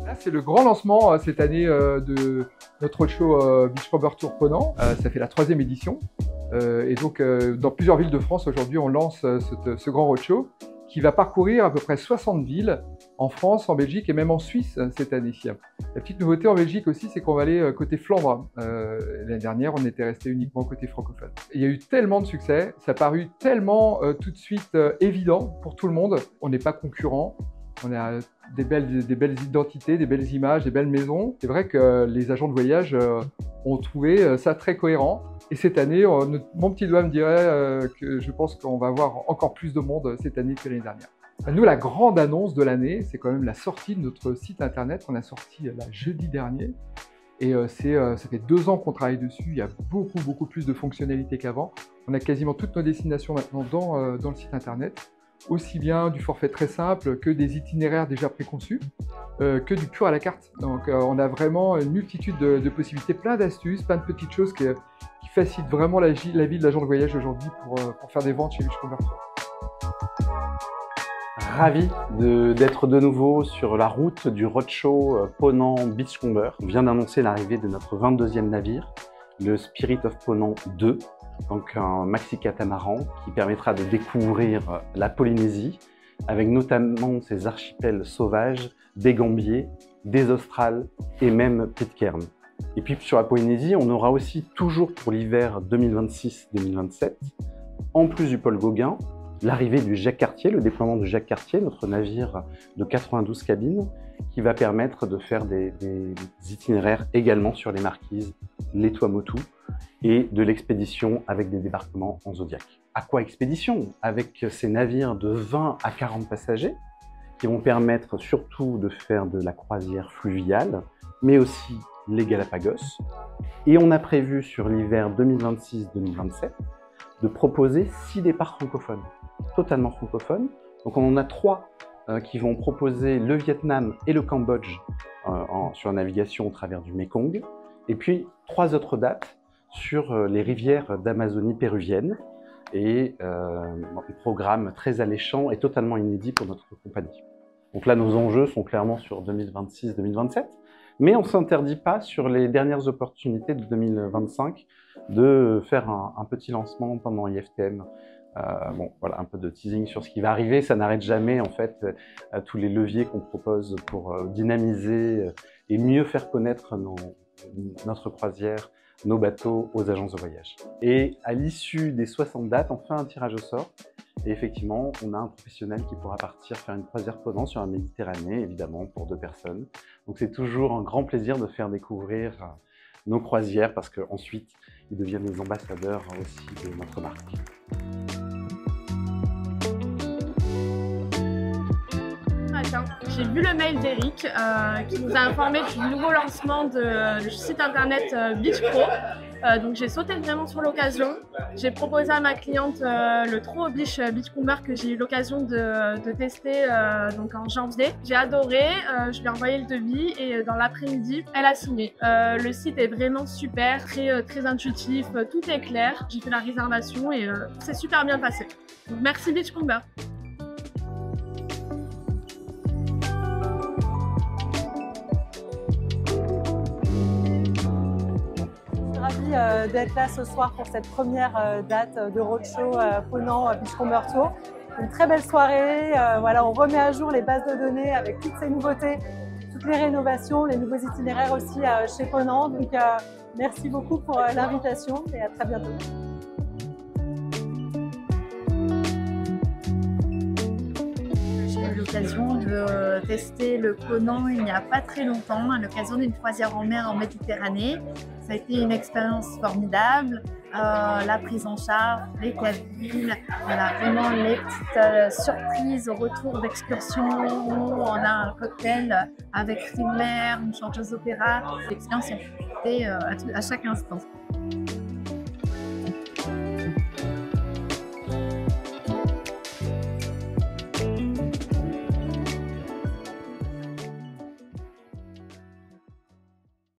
Là, c'est le grand lancement cette année de notre roadshow Beachcomber Tour Ponant. Ça fait la 3e édition. Et donc, dans plusieurs villes de France, aujourd'hui, on lance ce grand roadshow qui va parcourir à peu près 60 villes en France, en Belgique et même en Suisse cette année. La petite nouveauté en Belgique aussi, c'est qu'on va aller côté Flandre. L'année dernière, on était resté uniquement côté francophone. Il y a eu tellement de succès, ça a paru tellement tout de suite évident pour tout le monde. On n'est pas concurrents, on a des belles identités, des belles images, des belles maisons. C'est vrai que les agents de voyage ont trouvé ça très cohérent. Et cette année, mon petit doigt me dirait que je pense qu'on va avoir encore plus de monde cette année que l'année dernière. Nous, la grande annonce de l'année, c'est quand même la sortie de notre site internet qu'on a sorti jeudi dernier. Et ça fait 2 ans qu'on travaille dessus, il y a beaucoup plus de fonctionnalités qu'avant. On a quasiment toutes nos destinations maintenant dans le site internet, aussi bien du forfait très simple que des itinéraires déjà préconçus, que du pur à la carte. Donc on a vraiment une multitude de possibilités, plein d'astuces, plein de petites choses qui facilitent vraiment la vie de l'agent de voyage aujourd'hui pour faire des ventes chez Beachcomber Tour. Ravi d'être de nouveau sur la route du roadshow Ponant Beachcomber. On vient d'annoncer l'arrivée de notre 22e navire, le Spirit of Ponant 2, donc un maxi-catamaran qui permettra de découvrir la Polynésie, avec notamment ses archipels sauvages, des Gambiers, des Australes et même Pitcairn. Et puis sur la Polynésie, on aura aussi toujours pour l'hiver 2026-2027, en plus du Paul Gauguin, l'arrivée du Jacques Cartier, le déploiement du Jacques Cartier, notre navire de 92 cabines, qui va permettre de faire des itinéraires également sur les marquises, les Tuamotu, et de l'expédition avec des débarquements en Zodiac. À quoi expédition? Avec ces navires de 20 à 40 passagers, qui vont permettre surtout de faire de la croisière fluviale, mais aussi les Galapagos. Et on a prévu sur l'hiver 2026-2027 de proposer 6 départs francophones, totalement francophones. Donc on en a 3 qui vont proposer le Vietnam et le Cambodge sur la navigation au travers du Mekong, et puis 3 autres dates sur les rivières d'Amazonie péruvienne, et un programme très alléchant et totalement inédit pour notre compagnie. Donc là, nos enjeux sont clairement sur 2026-2027, mais on ne s'interdit pas sur les dernières opportunités de 2025 de faire un petit lancement pendant IFTM. Bon, voilà, un peu de teasing sur ce qui va arriver. Ça n'arrête jamais, en fait, tous les leviers qu'on propose pour dynamiser et mieux faire connaître notre croisière, nos bateaux aux agences de voyage. Et à l'issue des 60 dates, on fait un tirage au sort. Et effectivement, on a un professionnel qui pourra partir faire une croisière Ponant sur la Méditerranée, évidemment, pour 2 personnes. Donc c'est toujours un grand plaisir de faire découvrir nos croisières, parce qu'ensuite, ils deviennent des ambassadeurs aussi de notre marque. J'ai vu le mail d'Eric qui nous a informé du nouveau lancement du site internet Beach Pro. Donc j'ai sauté vraiment sur l'occasion. J'ai proposé à ma cliente le Tro Beachcomber que j'ai eu l'occasion de tester donc en janvier. J'ai adoré, je lui ai envoyé le devis et dans l'après-midi, elle a signé. Le site est vraiment super, très intuitif, tout est clair. J'ai fait la réservation et c'est super bien passé. Donc merci Beachcomber. D'être là ce soir pour cette première date de roadshow Ponant Beachcomber Tour. Une très belle soirée, voilà, on remet à jour les bases de données avec toutes ces nouveautés, toutes les rénovations, les nouveaux itinéraires aussi chez Ponant. Donc merci beaucoup pour l'invitation et à très bientôt. J'ai eu l'occasion de tester le Ponant il n'y a pas très longtemps, à l'occasion d'une croisière en mer en Méditerranée. Ça a été une expérience formidable, la prise en charge, les cabines, voilà, vraiment les petites surprises au retour d'excursion où on a un cocktail avec fruits de mer, une chanteuse d'opéra. L'expérience est à chaque instant.